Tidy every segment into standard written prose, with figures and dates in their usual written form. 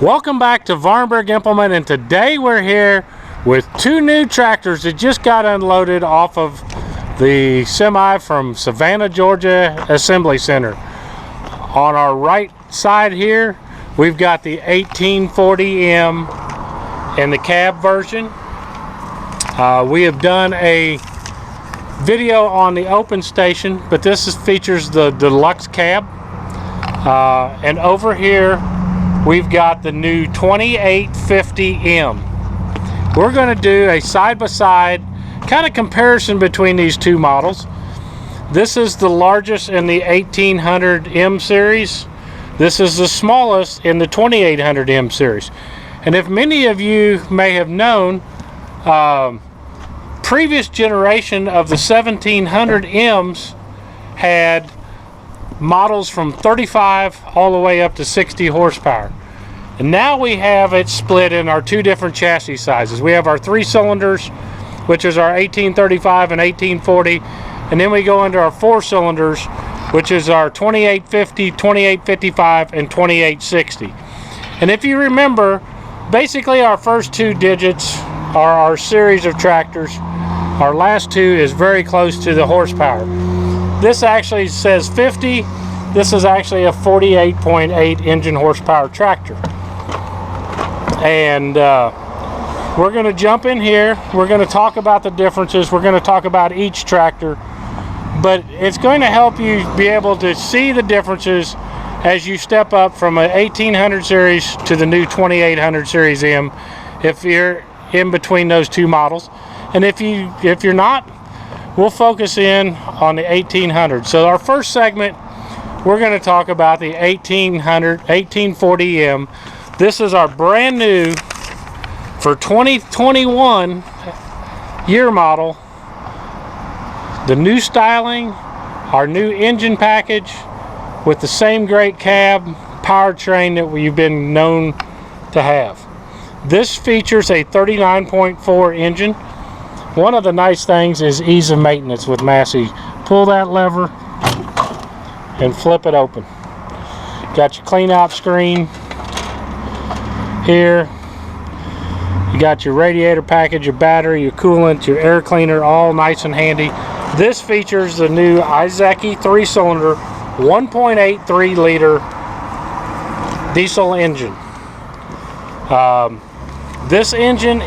Welcome back to Vahrenberg Implement, and today we're here with two new tractors that just got unloaded off of the semi from Savannah, Georgia Assembly Center. On our right side here, we've got the 1840M in the cab version. We have done a video on the open station, but features the Deluxe Cab. And over here, we've got the new 2850M. We're going to do a side-by-side kind of comparison between these two models. This is the largest in the 1800M series. This is the smallest in the 2800M series. And if many of you may have known, previous generation of the 1700Ms had models from 35 all the way up to 60 horsepower. And now we have it split in our two different chassis sizes. We have our 3 cylinders, which is our 1835 and 1840, and then we go into our 4 cylinders, which is our 2850, 2855, and 2860. And if you remember, basically our first two digits are our series of tractors. Our last two is very close to the horsepower. This actually says 50. This is actually a 48.8 engine horsepower tractor. And we're going to jump in here. We're going to talk about the differences. We're going to talk about each tractor. But it's going to help you be able to see the differences as you step up from an 1800 series to the new 2800 series M, if you're in between those two models. And if you're not, we'll focus in on the 1800. So our first segment, we're going to talk about the 1840M. This is our brand new for 2021 year model. The new styling, our new engine package with the same great cab powertrain that we've been known to have. This features a 39.4 engine. One of the nice things is ease of maintenance with Massey. Pull that lever and flip it open. Got your clean out screen here. You got your radiator package, your battery, your coolant, your air cleaner, all nice and handy. This features the new eHST 3-cylinder 1.83 liter diesel engine. This engine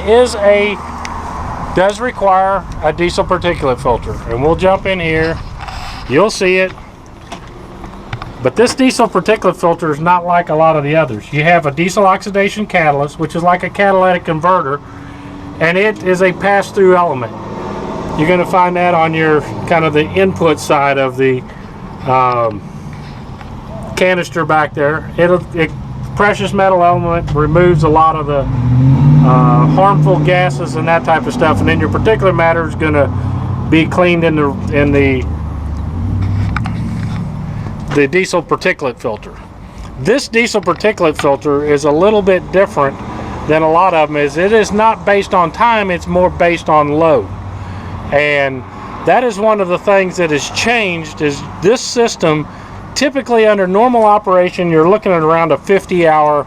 does require a diesel particulate filter, and we'll jump in here. You'll see it. But this diesel particulate filter is not like a lot of the others. You have a diesel oxidation catalyst, which is like a catalytic converter, and it is a pass-through element. You're going to find that on your kind of the input side of the canister back there. Precious metal element removes a lot of the harmful gases and that type of stuff, and then your particulate matter is going to be cleaned in the diesel particulate filter. This diesel particulate filter is a little bit different than a lot of them. It is not based on time, it's more based on load. And that is one of the things that has changed. Is this system, typically under normal operation, you're looking at around a 50-hour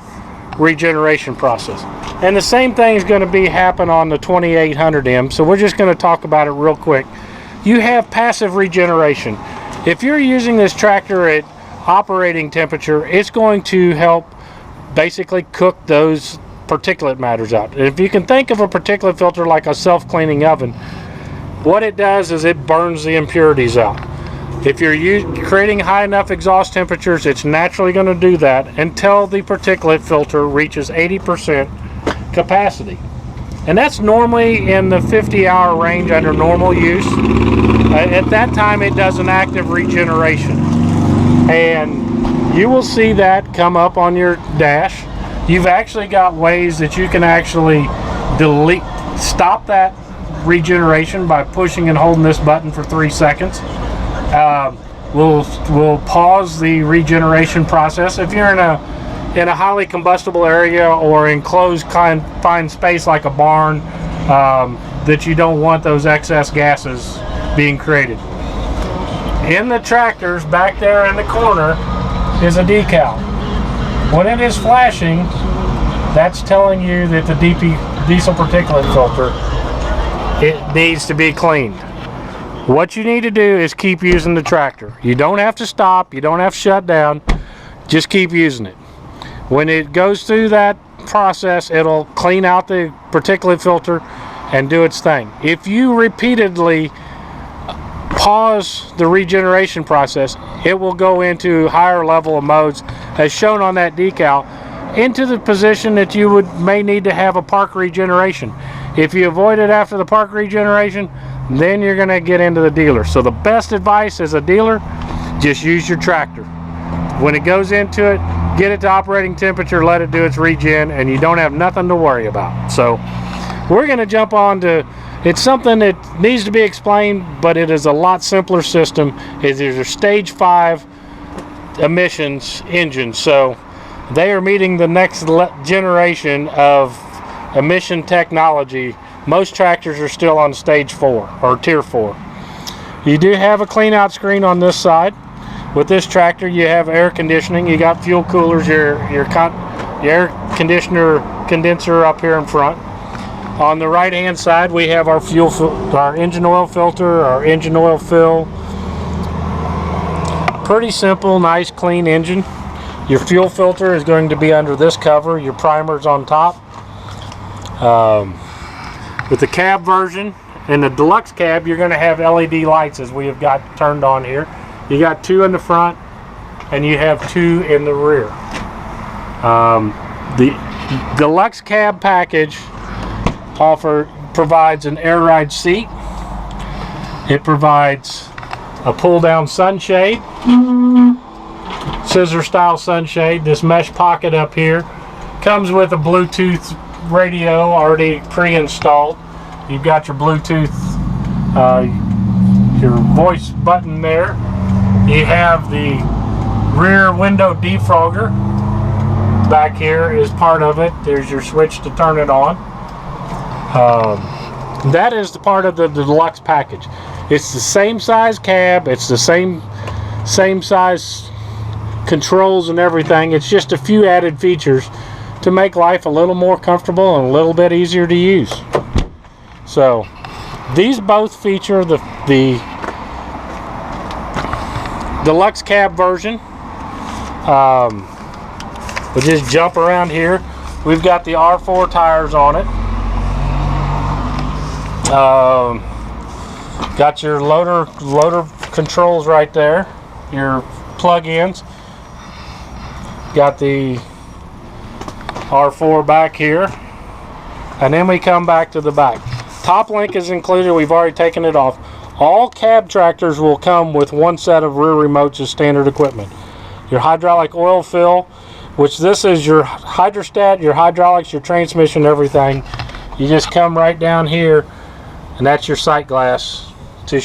regeneration process. And the same thing is going to happen on the 2800M, so we're just going to talk about it real quick. You have passive regeneration. If you're using this tractor at operating temperature, it's going to help basically cook those particulate matters out. If you can think of a particulate filter like a self-cleaning oven, what it does is it burns the impurities out. If you're creating high enough exhaust temperatures, it's naturally going to do that until the particulate filter reaches 80% capacity. And that's normally in the 50-hour range under normal use. At that time, it does an active regeneration. And you will see that come up on your dash. You've actually got ways that you can actually stop that regeneration by pushing and holding this button for 3 seconds. We'll pause the regeneration process. If you're in a highly combustible area or enclosed confined space like a barn, that you don't want those excess gases being created. In the tractors back there in the corner is a decal. When it is flashing, that's telling you that the diesel particulate filter, it needs to be cleaned. What you need to do is keep using the tractor. You don't have to stop, you don't have to shut down, just keep using it. When it goes through that process, it'll clean out the particulate filter and do its thing. If you repeatedly pause the regeneration process, it will go into higher level of modes, as shown on that decal, into the position that you may need to have a park regeneration. If you avoid it after the park regeneration, then you're going to get into the dealer. So the best advice as a dealer, just use your tractor. When it goes into it, get it to operating temperature, let it do its regen, and you don't have nothing to worry about. So we're going to jump on to, it's something that needs to be explained, but it is a lot simpler system. It is a stage 5 emissions engine, so they are meeting the next generation of emission technology. Most tractors are still on stage 4 or tier 4. You do have a clean out screen on this side. With this tractor, you have air conditioning, you got fuel coolers, your air conditioner condenser up here in front. On the right hand side, we have our our engine oil filter, our engine oil fill. Pretty simple, nice, clean engine. Your fuel filter is going to be under this cover. Your primer's on top. With the cab version and the Deluxe Cab, you're going to have LED lights as we have got turned on here. You got 2 in the front and you have 2 in the rear. The Deluxe Cab package provides an air ride seat. It provides a pull down sunshade, scissor style sunshade, this mesh pocket up here. Comes with a Bluetooth radio already pre-installed. You've got your Bluetooth, your voice button there. You have the rear window defogger back here is part of it. There's your switch to turn it on. That is the part of the Deluxe package. It's the same size cab, it's the same size controls and everything. It's just a few added features to make life a little more comfortable and a little bit easier to use. So these both feature the Deluxe Cab version. We'll just jump around here. We've got the R4 tires on it. Got your loader controls right there, your plug-ins. Got the R4 back here, and then we come back to the back. Top link is included. We've already taken it off. All cab tractors will come with one set of rear remotes as standard equipment. Your hydraulic oil fill, which this is your hydrostat, your hydraulics, your transmission, everything. You just come right down here, and that's your sight glass to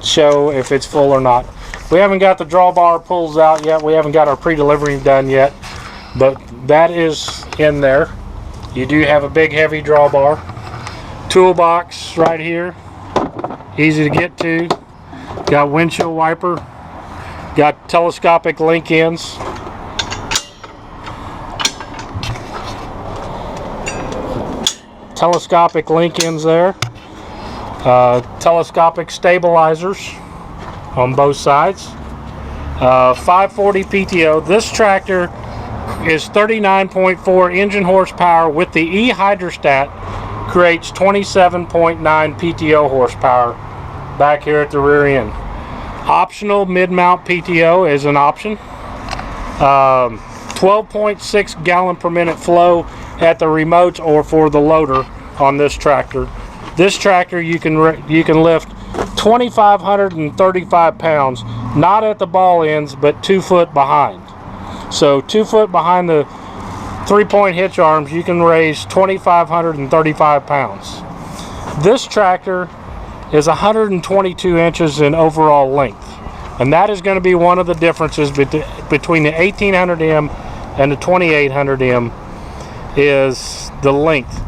show if it's full or not. We haven't got the drawbar pulls out yet. We haven't got our pre-delivery done yet, but that is in there. You do have a big heavy drawbar. Toolbox right here, easy to get to. Got windshield wiper. Got telescopic link ins. Telescopic link ins there. Telescopic stabilizers on both sides. 540 PTO. This tractor is 39.4 engine horsepower with the eHydrostat, creates 27.9 PTO horsepower back here at the rear end. Optional mid-mount PTO is an option. 12.6 gallon per minute flow at the remotes or for the loader on this tractor. This tractor you can lift 2,535 pounds, not at the ball ends, but 2 foot behind. So 2 foot behind the 3-point hitch arms, you can raise 2,535 pounds. This tractor is 122 inches in overall length, and that is going to be one of the differences between the 1800M and the 2800M is the length.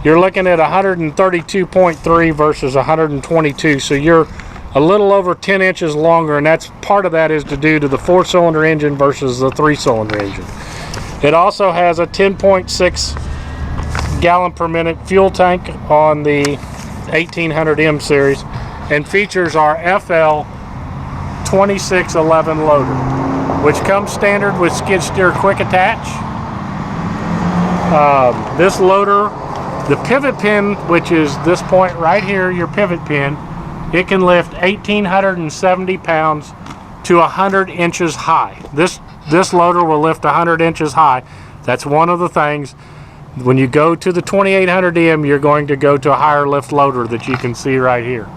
You're looking at 132.3 versus 122, so you're a little over 10 inches longer, and that's part of that is due to the 4-cylinder engine versus the 3-cylinder engine. It also has a 10.6 gallon per minute fuel tank on the 1800M series, and features our FL 2611 loader, which comes standard with skid steer quick attach. This loader, the pivot pin, which is this point right here, your pivot pin, it can lift 1,870 pounds to 100 inches high. This loader will lift 100 inches high. That's one of the things. When you go to the 2800M, you're going to go to a higher lift loader that you can see right here.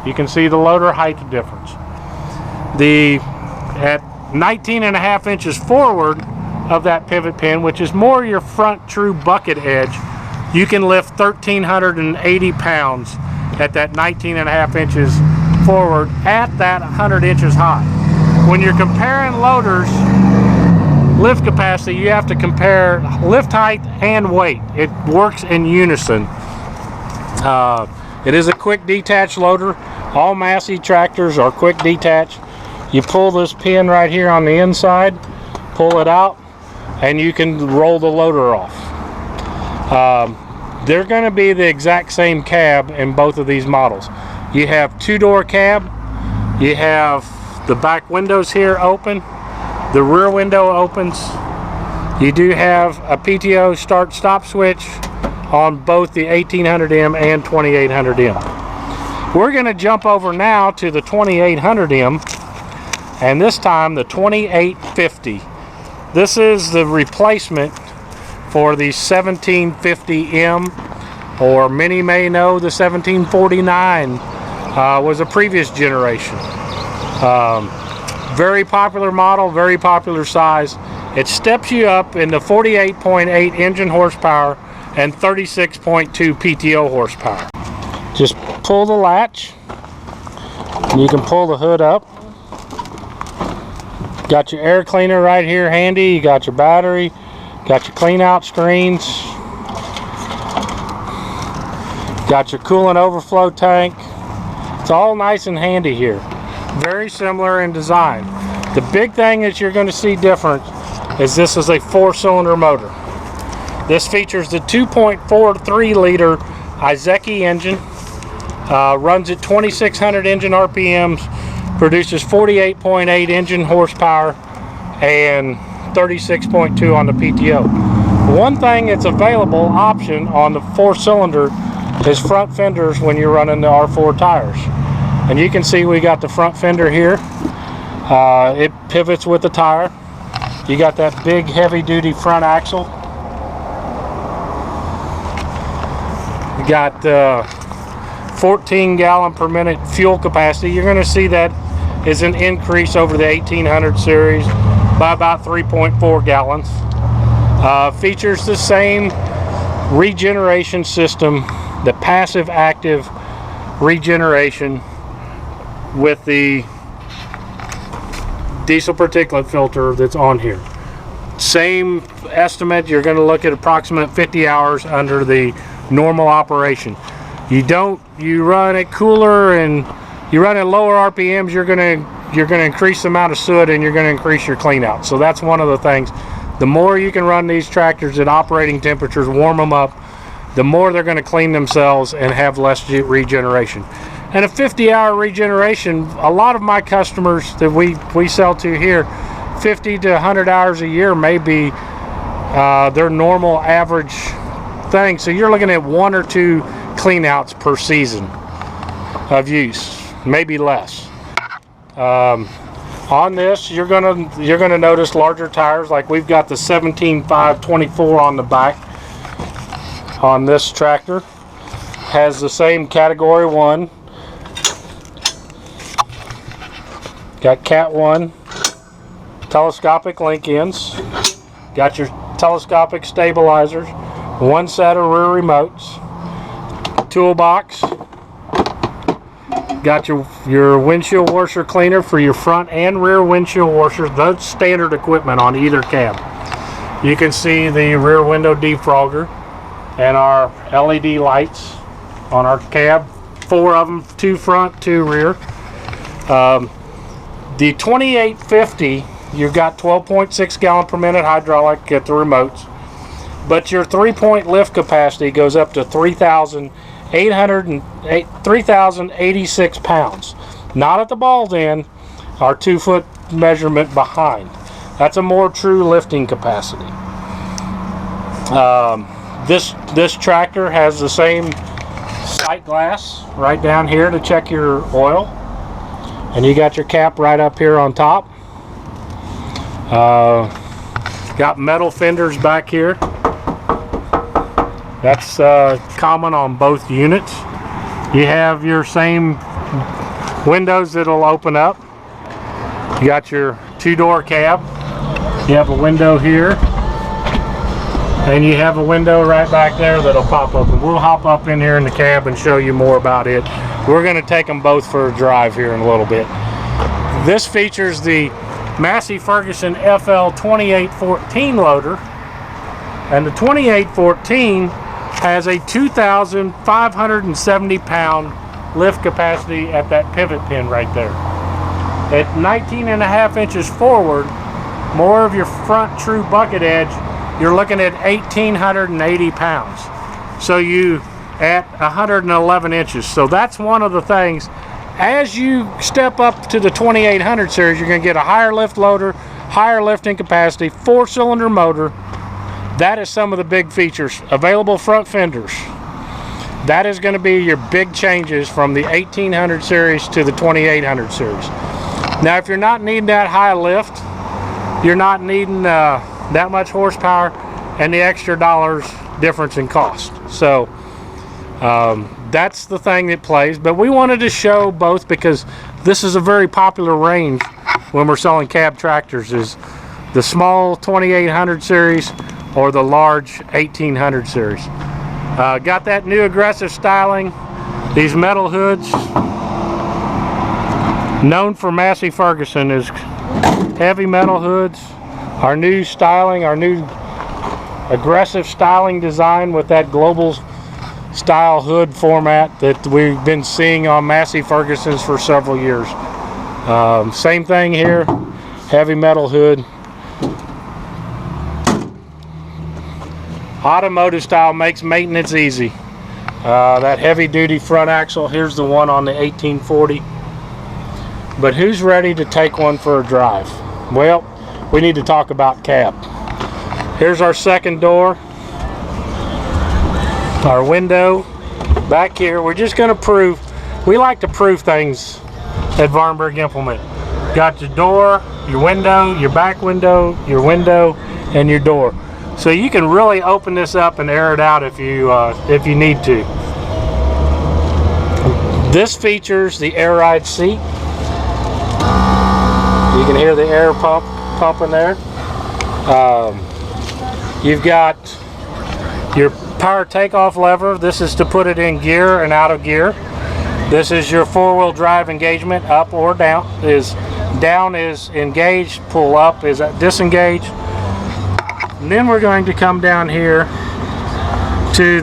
You can see the loader height difference. At 19.5 inches forward of that pivot pin, which is more your front true bucket edge, you can lift 1,380 pounds at that 19.5 inches forward at that 100 inches high. When you're comparing loaders lift capacity, you have to compare lift height and weight. It works in unison. It is a quick detach loader. All Massey tractors are quick detach. You pull this pin right here on the inside, pull it out, and you can roll the loader off. They're going to be the exact same cab in both of these models. You have two-door cab, you have the back windows here open, the rear window opens. You do have a PTO start-stop switch on both the 1800M and 2800M. We're going to jump over now to the 2800M, and this time the 2850. This is the replacement for the 1750M, or many may know the 1749 was a previous generation. Very popular model, very popular size. It steps you up into 48.8 engine horsepower and 36.2 PTO horsepower. Just pull the latch, and you can pull the hood up. Got your air cleaner right here handy. You got your battery, got your clean out screens, got your coolant overflow tank. It's all nice and handy here. Very similar in design. The big thing that you're going to see different is this is a 4-cylinder motor. This features the 2.43 liter eHST engine, runs at 2600 engine RPMs, produces 48.8 engine horsepower and 36.2 on the PTO. One thing that's available option on the 4-cylinder is front fenders when you're running the R4 tires. And you can see we got the front fender here. It pivots with the tire. You got that big heavy duty front axle. You got 14 gallon per minute fuel capacity. You're going to see that is an increase over the 1800 series by about 3.4 gallons. Features the same regeneration system, the passive active regeneration with the diesel particulate filter that's on here. Same estimate, you're going to look at approximate 50 hours under the normal operation. You run it cooler and you run at lower RPMs, you're going to increase the amount of soot and you're going to increase your clean out. So that's one of the things. The more you can run these tractors at operating temperatures, warm them up, the more they're going to clean themselves and have less regeneration. And a 50-hour regeneration, a lot of my customers that we sell to here, 50 to 100 hours a year may be their normal average thing. So you're looking at 1 or 2 clean outs per season of use, maybe less. On this, you're gonna notice larger tires, like we've got the 17.5/24 on the back on this tractor. Has the same category 1. Got Cat 1 telescopic link ins. Got your telescopic stabilizers. 1 set of rear remotes. Toolbox. Got your windshield washer cleaner for your front and rear windshield washers. That's standard equipment on either cab. You can see the rear window defrogger and our LED lights on our cab. 4 of them, 2 front, 2 rear. The 2850, you've got 12.6 gallon per minute hydraulic at the remotes. but your 3-point lift capacity goes up to 3,086 pounds. Not at the ball's end, our 2-foot measurement behind. That's a more true lifting capacity. This tractor has the same sight glass right down here to check your oil, and you got your cap right up here on top. Got metal fenders back here. That's common on both units. You have your same windows that'll open up. You got your 2-door cab. You have a window here, and you have a window right back there that'll pop up. And we'll hop up in here in the cab and show you more about it. We're going to take them both for a drive here in a little bit. This features the Massey Ferguson FL 2814 loader, and the 2814 has a 2,570 pound lift capacity at that pivot pin right there. At 19.5 inches forward, more of your front true bucket edge, you're looking at 1,880 pounds. So you at 111 inches. So that's one of the things. As you step up to the 2800 series, you're going to get a higher lift loader, higher lifting capacity, 4-cylinder motor. That is some of the big features. Available front fenders. That is going to be your big changes from the 1800 series to the 2800 series. Now, if you're not needing that high lift, you're not needing that much horsepower and the extra dollars difference in cost. So that's the thing that plays. But we wanted to show both because this is a very popular range when we're selling cab tractors, is the small 2800 series or the large 1800 series. Got that new aggressive styling, these metal hoods. Known for Massey Ferguson is heavy metal hoods. Our new styling, our new aggressive styling design with that global style hood format that we've been seeing on Massey Ferguson's for several years. Same thing here, heavy metal hood. Automotive style makes maintenance easy. That heavy duty front axle, here's the one on the 1840. But who's ready to take one for a drive? Well, we need to talk about cab. Here's our second door. Our window back here. We're just going to prove, we like to prove things at Vahrenberg Implement. Got your door, your window, your back window, your window, and your door. So you can really open this up and air it out if you need to. This features the air ride seat. You can hear the air pumping there. You've got your power takeoff lever. This is to put it in gear and out of gear. This is your 4-wheel drive engagement, up or down. Down is engaged, pull up is disengaged. And then we're going to come down here to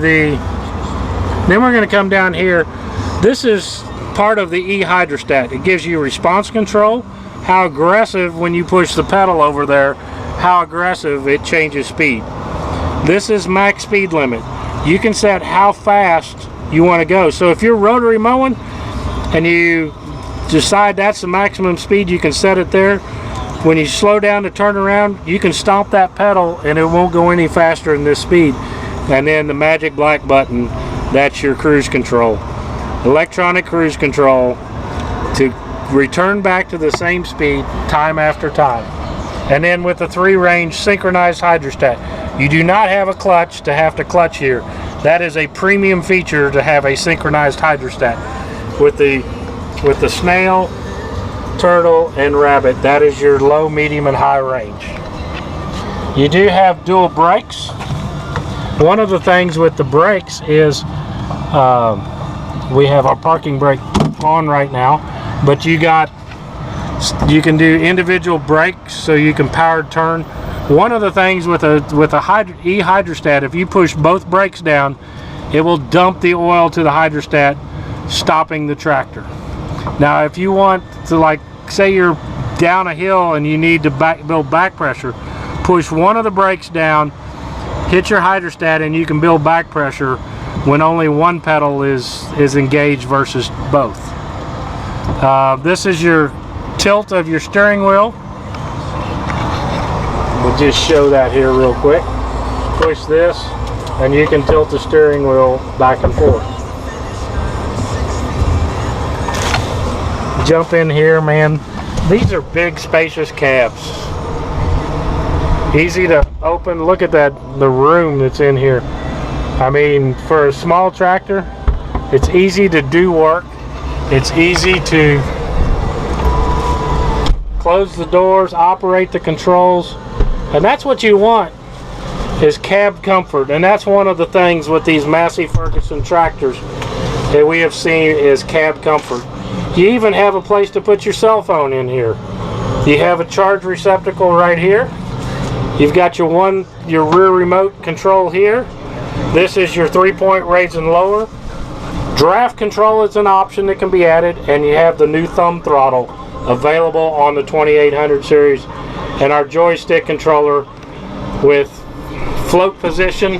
This is part of the eHST. It gives you response control, how aggressive when you push the pedal over there, how aggressive it changes speed. This is max speed limit. You can set how fast you want to go. So if you're rotary mowing and you decide that's the maximum speed, you can set it there. When you slow down to turn around, you can stomp that pedal and it won't go any faster than this speed. And then the magic black button, that's your cruise control. Electronic cruise control to return back to the same speed time after time. And then with the 3-range synchronized hydrostat. You do not have a clutch to have to clutch here. That is a premium feature to have a synchronized hydrostat. With the snail, turtle, and rabbit, that is your low, medium, and high range. You do have dual brakes. One of the things with the brakes is we have our parking brake on right now, but you can do individual brakes so you can power turn. One of the things with a eHST, if you push both brakes down, it will dump the oil to the hydrostat, stopping the tractor. Now if you want to, like, say you're down a hill and you need to build back pressure, push one of the brakes down hit your hydrostat and you can build back pressure when only one pedal is engaged versus both. This is your tilt of your steering wheel. We'll just show that here real quick. Push this and you can tilt the steering wheel back and forth. Jump in here, man. These are big, spacious cabs. Easy to open. Look at that, the room that's in here. I mean, for a small tractor, it's easy to do work. It's easy to close the doors, operate the controls, and that's what you want, is cab comfort. And that's one of the things with these Massey Ferguson tractors that we have seen is cab comfort. You even have a place to put your cell phone in here. You have a charge receptacle right here. You've got your rear remote control here. This is your 3-point raise and lower. Draft control is an option that can be added, and you have the new thumb throttle available on the 2800 series, and our joystick controller with float position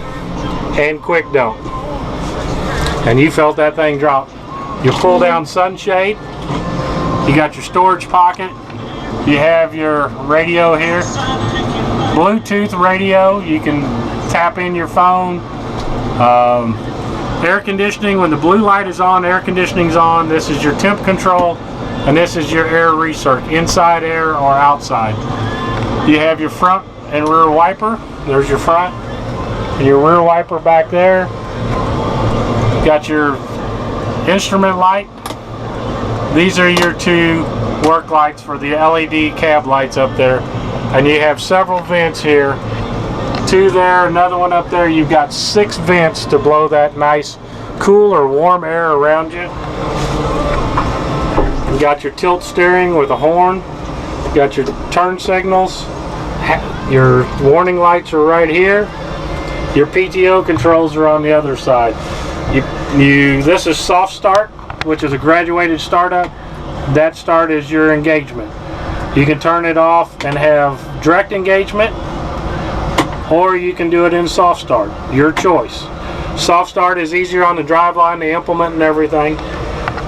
and quick dump. And you felt that thing drop. Your pull down sunshade. You got your storage pocket. You have your radio here. Bluetooth radio. You can tap in your phone. Air conditioning. When the blue light is on, air conditioning's on. This is your temp control, and this is your air recirc, inside air or outside. You have your front and rear wiper. There's your front and your rear wiper back there. Got your instrument light. These are your two work lights for the LED cab lights up there, and you have several vents here. Two there, another one up there. You've got 6 vents to blow that nice cool or warm air around you. You got your tilt steering with a horn. You got your turn signals. Your warning lights are right here. Your PTO controls are on the other side. This is soft start, which is a graduated startup. That start is your engagement. You can turn it off and have direct engagement, or you can do it in soft start. Your choice. Soft start is easier on the driveline, the implement, and everything.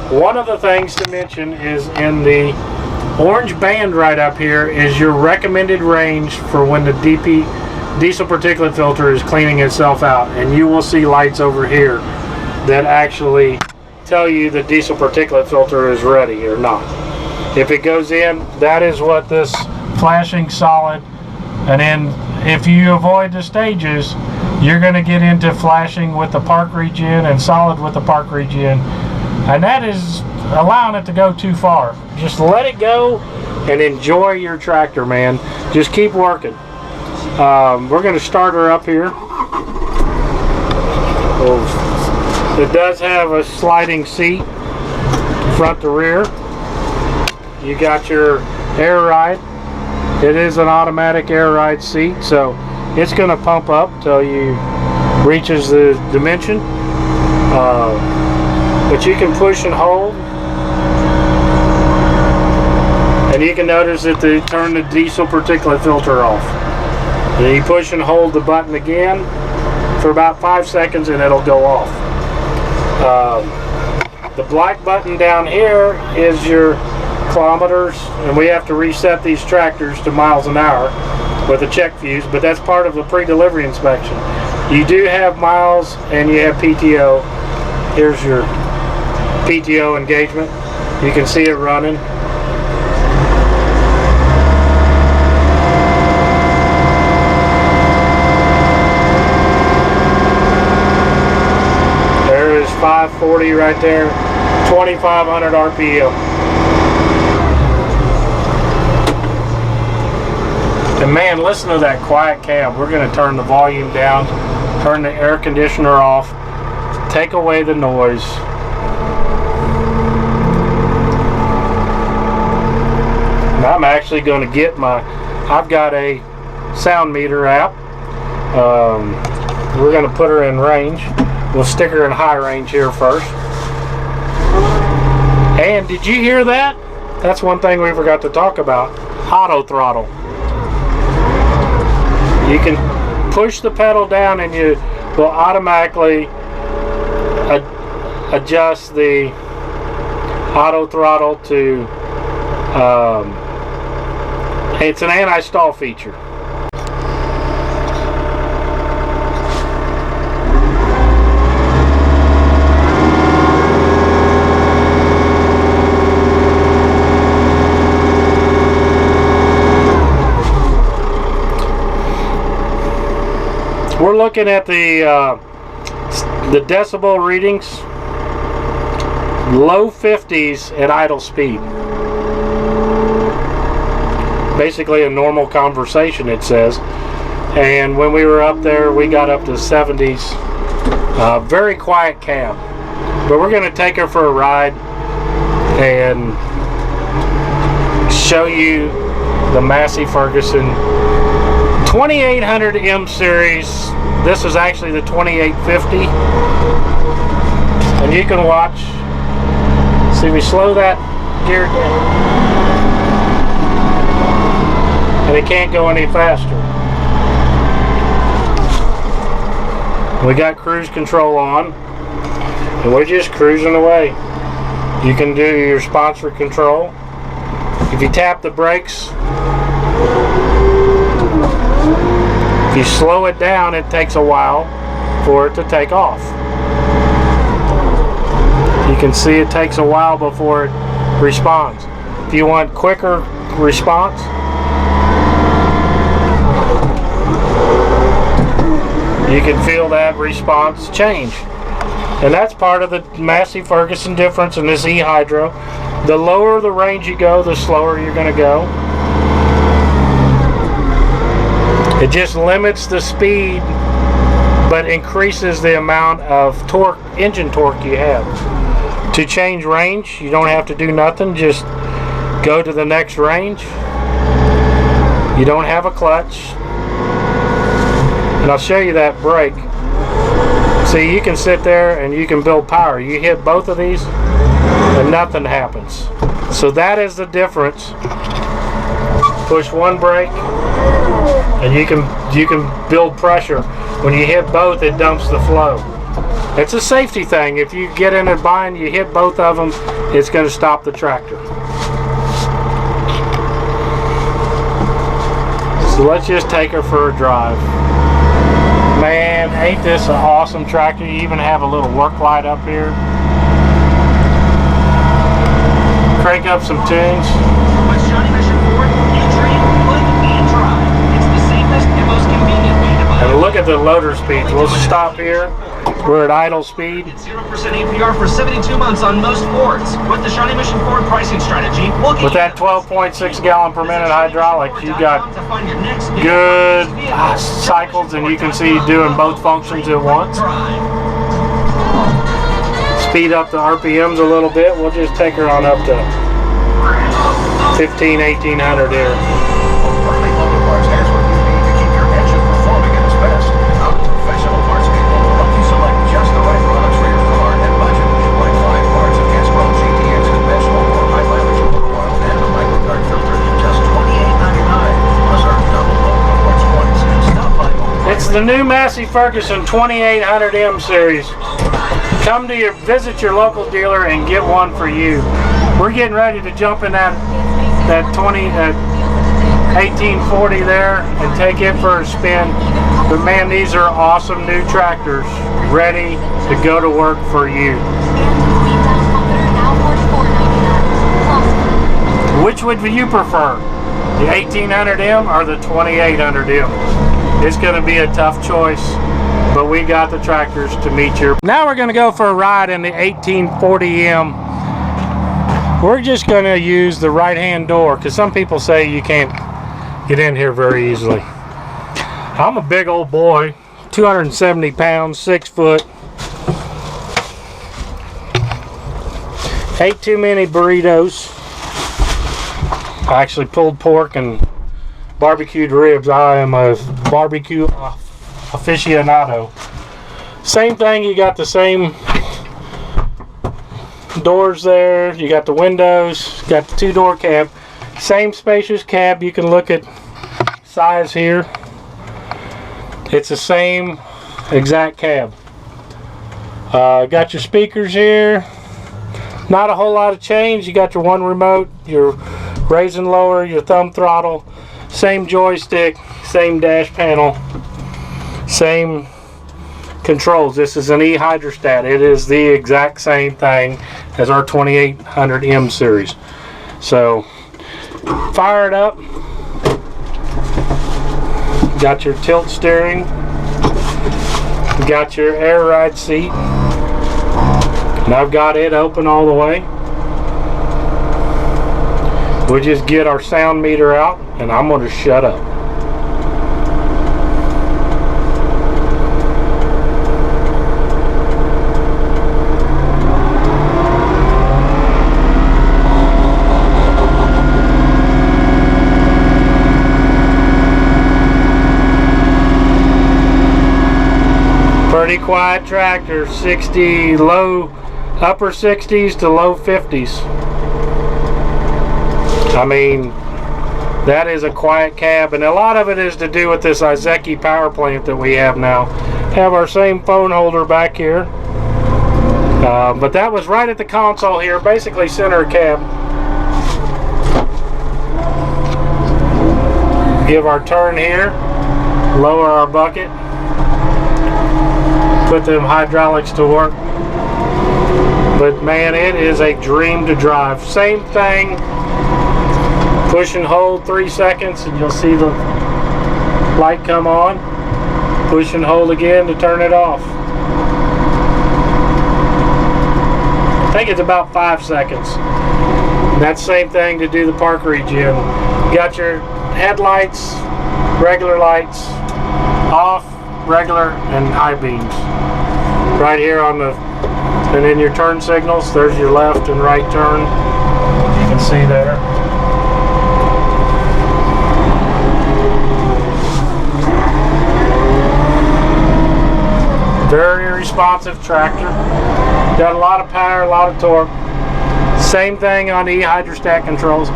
One of the things to mention is in the orange band right up here is your recommended range for when the diesel particulate filter is cleaning itself out, and you will see lights over here that actually tell you the diesel particulate filter is ready or not. If it goes in, that is what this flashing solid, and then if you avoid the stages, you're going to get into flashing with the park regen and solid with the park regen, and that is allowing it to go too far. Just let it go and enjoy your tractor, man. Just keep working. We're going to start her up here. It does have a sliding seat, front to rear. You got your air ride. It is an automatic air ride seat, so it's going to pump up till you reaches the dimension. But you can push and hold, and you can notice that they turn the diesel particulate filter off. And you push and hold the button again for about 5 seconds, and it'll go off. The black button down here is your kilometers, and we have to reset these tractors to miles an hour with a check fuse, but that's part of the pre-delivery inspection. You do have miles and you have PTO. Here's your PTO engagement. You can see it running. There is 540 right there, 2,500 RPM. And man, listen to that quiet cab. We're going to turn the volume down, turn the air conditioner off, take away the noise. And I'm actually going to get I've got a sound meter app. We're going to put her in range. We'll stick her in high range here first. And did you hear that? That's one thing we forgot to talk about. Auto throttle. push the pedal down and you will automatically adjust the auto throttle to it's an anti-stall feature. We're looking at the decibel readings, low 50s at idle speed. Basically a normal conversation, it says. And when we were up there, we got up to 70s. Very quiet cab. But we're going to take her for a ride and show you the Massey Ferguson 2800 M series. This is actually the 2850. And you can watch. See, we slow that gear down. And it can't go any faster. We got cruise control on. And we're just cruising away. You can do your sponsor control. If you tap the brakes, if you slow it down, it takes a while for it to take off. You can see it takes a while before it responds. If you want quicker response, you can feel that response change. And that's part of the Massey Ferguson difference in this eHydro. The lower the range you go, the slower you're going to go. It just limits the speed, but increases the amount of torque, engine torque you have. To change range, you don't have to do nothing, just go to the next range. You don't have a clutch. And I'll show you that brake. See, you can sit there and you can build power. You hit both of these and nothing happens. So that is the difference. Push one brake and you can build pressure. When you hit both, it dumps the flow. It's a safety thing. If you get in a bind, you hit both of them, it's going to stop the tractor. So let's just take her for a drive. Man, ain't this an awesome tractor? You even have a little work light up here. Crank up some tunes. What's Johnny Mission Ford? You dream, live, and drive. It's the safest and most convenient way to buy. And look at the loader speeds. We'll stop here. We're at idle speed. 0% APR for 72 months on most Fords. With the Shawnee Mission Ford pricing strategy, we'll get with that 12.6 gallon per minute hydraulic, you got good cycles, and you can see doing both functions at once. Speed up the RPMs a little bit. We'll just take her on up to 1800 here. It's the new Massey Ferguson 2800 M series. Come to visit your local dealer and get one for you. We're getting ready to jump in that 1840 there and take it for a spin. But man, these are awesome new tractors ready to go to work for you. Which would you prefer? The 1800M or the 2800M? It's going to be a tough choice, but we got the tractors to meet your... Now we're going to go for a ride in the 1840M. We're just going to use the right-hand door because some people say you can't get in here very easily. I'm a big old boy, 270 pounds, 6 foot. Ate too many burritos. I actually pulled pork and barbecued ribs. I am a barbecue aficionado. Same thing, you got the same doors there, you got the windows, got the 2-door cab, same spacious cab. You can look at size here. It's the same exact cab. Got your speakers here. Not a whole lot of change. You got your one remote, your raise and lower, your thumb throttle, same joystick, same dash panel, same controls. This is an eHST. It is the exact same thing as our 2800M series. So fire it up. Got your tilt steering. Got your air ride seat. And I've got it open all the way. We'll just get our sound meter out and I'm going to shut up. Pretty quiet tractor, 60 upper 60s to low 50s. I mean, that is a quiet cab, and a lot of it is to do with this eHST power plant that we have now. Have our same phone holder back here, but that was right at the console here, basically center cab. Give our turn here, lower our bucket, put them hydraulics to work. But man, it is a dream to drive. Same thing, push and hold 3 seconds and you'll see the light come on. Push and hold again to turn it off. I think it's about 5 seconds. And that's the same thing to do the park regen. Got your headlights, regular lights, off, regular, and high beams. Right here on the, and then your turn signals, there's your left and right turn. You can see there. Very responsive tractor. Got a lot of power, a lot of torque. Same thing on the eHST controls.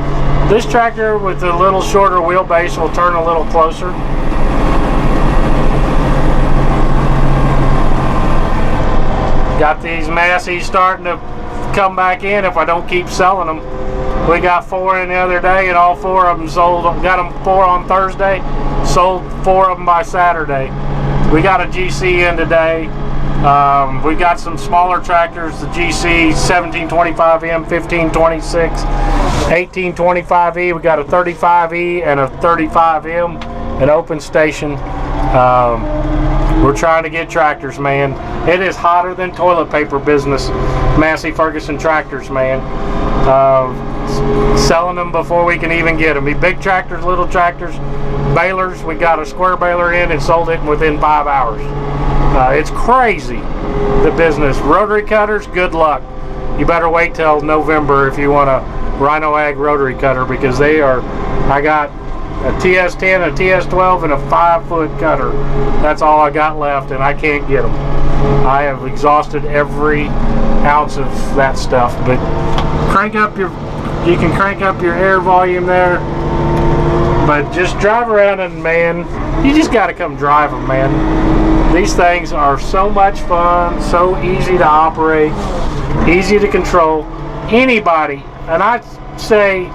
This tractor with a little shorter wheelbase will turn a little closer. Got these Masseys starting to come back in if I don't keep selling them. We got 4 in the other day and all 4 of them sold. Got them 4 on Thursday, sold 4 of them by Saturday. We got a GC in today. We got some smaller tractors, the GC 1725M, 1526, 1825E. We got a 35E and a 35M, an open station. We're trying to get tractors, man. It is hotter than toilet paper business. Massey Ferguson tractors, man. Selling them before we can even get them. Big tractors, little tractors, balers. We got a square baler in and sold it within 5 hours. It's crazy, the business. Rotary cutters, good luck. You better wait till November if you want a Rhino Ag rotary cutter, because they are, I got a TS10, a TS12, and a 5-foot cutter. That's all I got left, and I can't get them. I have exhausted every ounce of that stuff. But crank up your, you can crank up your air volume there. But just drive around and man, you just got to come drive them, man. These things are so much fun, so easy to operate, easy to control. Anybody, and I say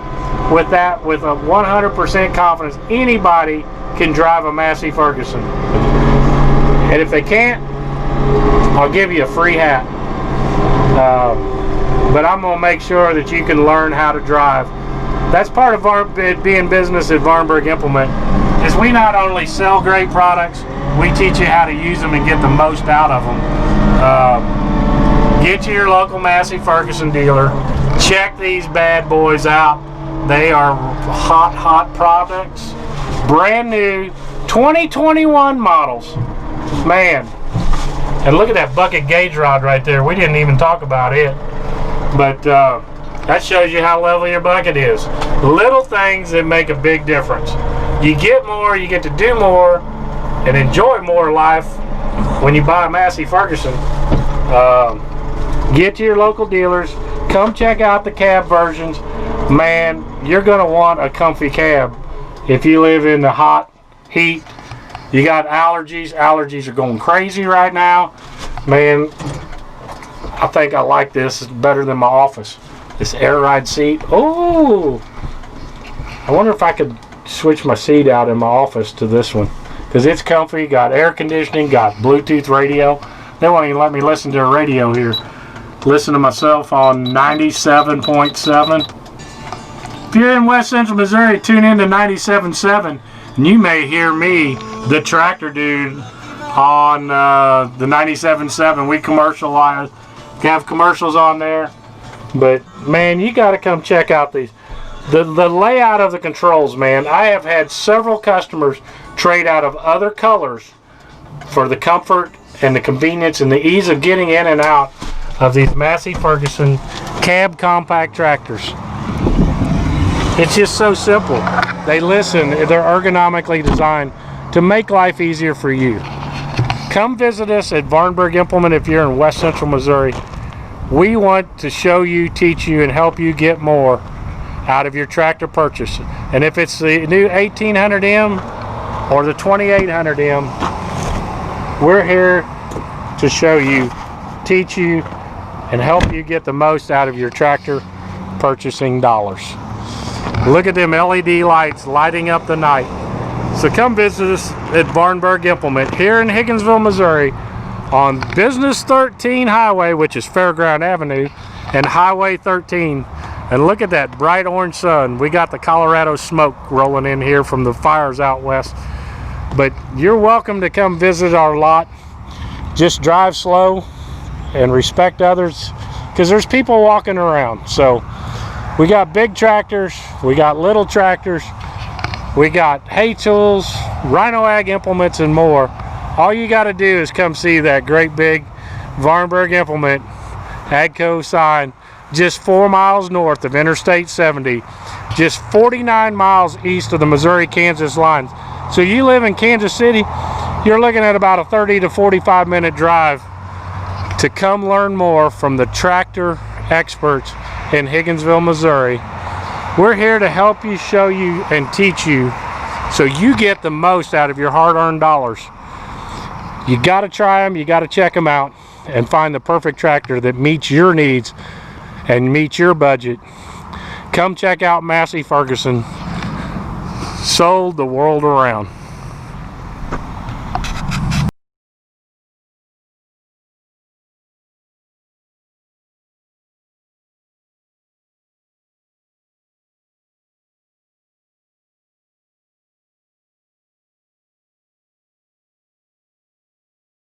with that with a 100% confidence, anybody can drive a Massey Ferguson. And if they can't, I'll give you a free hat. But I'm going to make sure that you can learn how to drive. That's part of our being business at Vahrenberg Implement, is we not only sell great products, we teach you how to use them and get the most out of them. Get to your local Massey Ferguson dealer. Check these bad boys out. They are hot products. Brand new 2021 models. Man. And look at that bucket gauge rod right there. We didn't even talk about it. But that shows you how level your bucket is. Little things that make a big difference. You get more, you get to do more, and enjoy more life when you buy a Massey Ferguson. Get to your local dealers. Come check out the cab versions. Man, you're going to want a comfy cab if you live in the hot, heat, You got allergies. Allergies are going crazy right now. Man, I think I like this. It's better than my office. This air ride seat. Oh, I wonder if I could switch my seat out in my office to this one, because it's comfy, got air conditioning, got Bluetooth radio. They won't even let me listen to a radio here. Listen to myself on 97.7. If you're in West Central Missouri, tune in to 97.7, and you may hear me, the tractor dude, on the 97.7. We commercialize, have commercials on there. But man, you got to come check out these. The layout of the controls, man. I have had several customers trade out of other colors for the comfort and the convenience and the ease of getting in and out of these Massey Ferguson cab compact tractors. It's just so simple. They listen. They're ergonomically designed to make life easier for you. Come visit us at Vahrenberg Implement if you're in West Central Missouri. We want to show you, teach you, and help you get more out of your tractor purchase. And if it's the new 1800M or the 2800M, we're here to show you, teach you, and help you get the most out of your tractor purchasing dollars. Look at them LED lights lighting up the night. So come visit us at Vahrenberg Implement here in Higginsville, Missouri, on Business 13 Highway, which is Fairground Avenue, and Highway 13. And look at that bright orange sun. We got the Colorado smoke rolling in here from the fires out west. But you're welcome to come visit our lot. Just drive slow and respect others, because there's people walking around. So we got big tractors, we got little tractors, we got hay tools, Rhino Ag implements, and more. All you got to do is come see that great big Vahrenberg Implement AGCO sign just 4 miles north of Interstate 70, just 49 miles east of the Missouri-Kansas lines. So you live in Kansas City, you're looking at about a 30 to 45 minute drive to come learn more from the tractor experts in Higginsville, Missouri. We're here to help you, show you, and teach you so you get the most out of your hard-earned dollars. You got to try them, you got to check them out, and find the perfect tractor that meets your needs and meets your budget. Come check out Massey Ferguson, sold the world around.